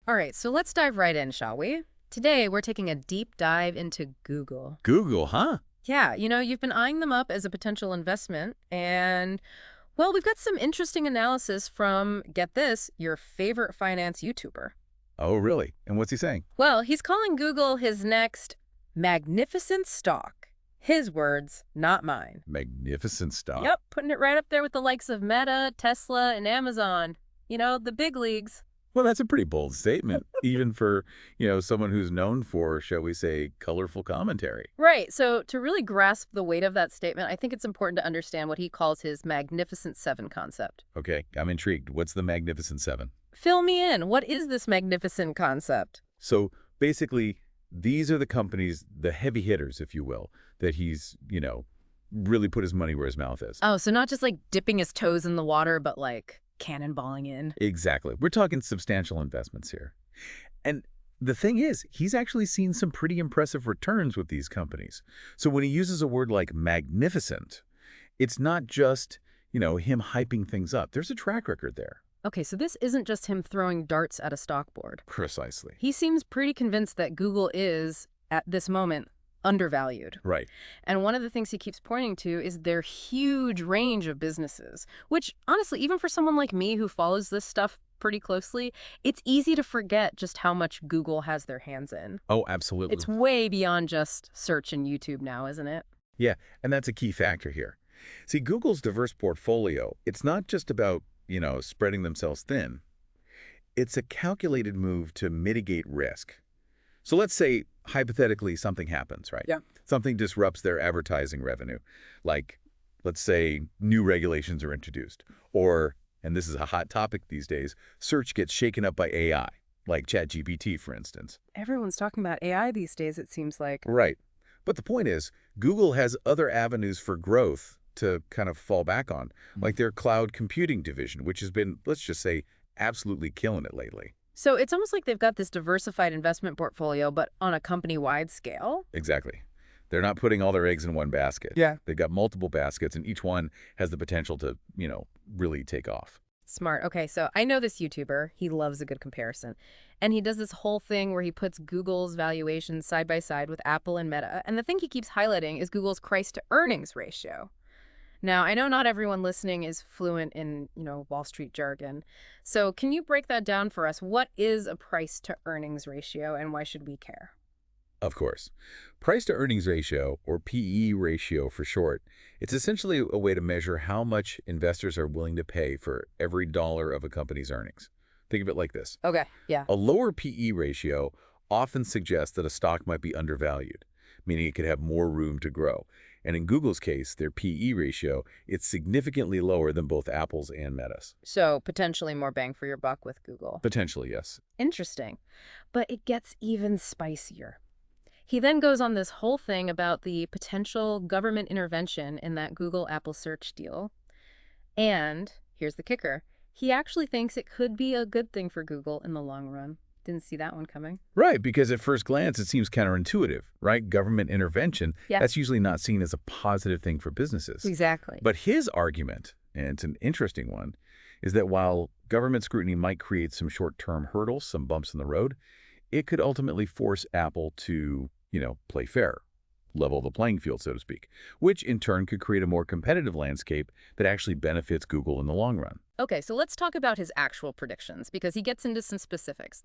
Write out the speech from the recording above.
All right, so let's dive right in, shall we? Today, we're taking a deep dive into Google. Google, huh? Yeah, you've been eyeing them up as a potential investment, and, well, we've got some interesting analysis from, get this, your favorite finance YouTuber. Oh, really? And what's he saying? Well, he's calling Google his next magnificent stock. His words, not mine. Magnificent stock. Yep, putting it right up there with the likes of Meta, Tesla, and Amazon. The big leagues. Well, that's a pretty bold statement, even for, someone who's known for, shall we say, colorful commentary. Right. So to really grasp the weight of that statement, I think it's important to understand what he calls his Magnificent Seven concept. Okay, I'm intrigued. What's the Magnificent Seven? Fill me in. What is this magnificent concept? So basically, these are the companies, the heavy hitters, if you will, that he's, really put his money where his mouth is. Oh, so not just like dipping his toes in the water, but like cannonballing in. Exactly. We're talking substantial investments here. And the thing is, he's actually seen some pretty impressive returns with these companies. So when he uses a word like magnificent, it's not just, him hyping things up. There's a track record there. Okay, so this isn't just him throwing darts at a stock board. Precisely. He seems pretty convinced that Google is, at this moment, undervalued. Right. And one of the things he keeps pointing to is their huge range of businesses, which honestly, even for someone like me who follows this stuff pretty closely, it's easy to forget just how much Google has their hands in. Oh, absolutely. It's way beyond just search and YouTube now, isn't it? Yeah, and that's a key factor here. See, Google's diverse portfolio, it's not just about, spreading themselves thin. It's a calculated move to mitigate risk. So let's say, hypothetically, something happens, right? Yeah. Something disrupts their advertising revenue. Like, let's say, new regulations are introduced. Or, and this is a hot topic these days, search gets shaken up by AI, like ChatGPT, for instance. Everyone's talking about AI these days, it seems like. Right. But the point is, Google has other avenues for growth to kind of fall back on, like their cloud computing division, which has been, let's just say, absolutely killing it lately. So it's almost like they've got this diversified investment portfolio, but on a company-wide scale. Exactly. They're not putting all their eggs in one basket. Yeah. They've got multiple baskets, and each one has the potential to, really take off. Smart. Okay, so I know this YouTuber. He loves a good comparison. And he does this whole thing where he puts Google's valuations side by side with Apple and Meta. And the thing he keeps highlighting is Google's price-to-earnings ratio. Now, I know not everyone listening is fluent in, Wall Street jargon. So can you break that down for us? What is a price-to-earnings ratio, and why should we care? Of course. Price-to-earnings ratio, or PE ratio for short, it's essentially a way to measure how much investors are willing to pay for every dollar of a company's earnings. Think of it like this. Okay, yeah. A lower PE ratio often suggests that a stock might be undervalued, meaning it could have more room to grow. And in Google's case, their PE ratio, it's significantly lower than both Apple's and Meta's. So potentially more bang for your buck with Google. Potentially, yes. Interesting. But it gets even spicier. He then goes on this whole thing about the potential government intervention in that Google-Apple search deal. And here's the kicker. He actually thinks it could be a good thing for Google in the long run. Didn't see that one coming. Right, because at first glance, it seems counterintuitive, right? Government intervention, Yeah. that's usually not seen as a positive thing for businesses. Exactly. But his argument, and it's an interesting one, is that while government scrutiny might create some short-term hurdles, some bumps in the road, it could ultimately force Apple to, play fair, level the playing field, so to speak, which in turn could create a more competitive landscape that actually benefits Google in the long run. Okay, so let's talk about his actual predictions, because he gets into some specifics.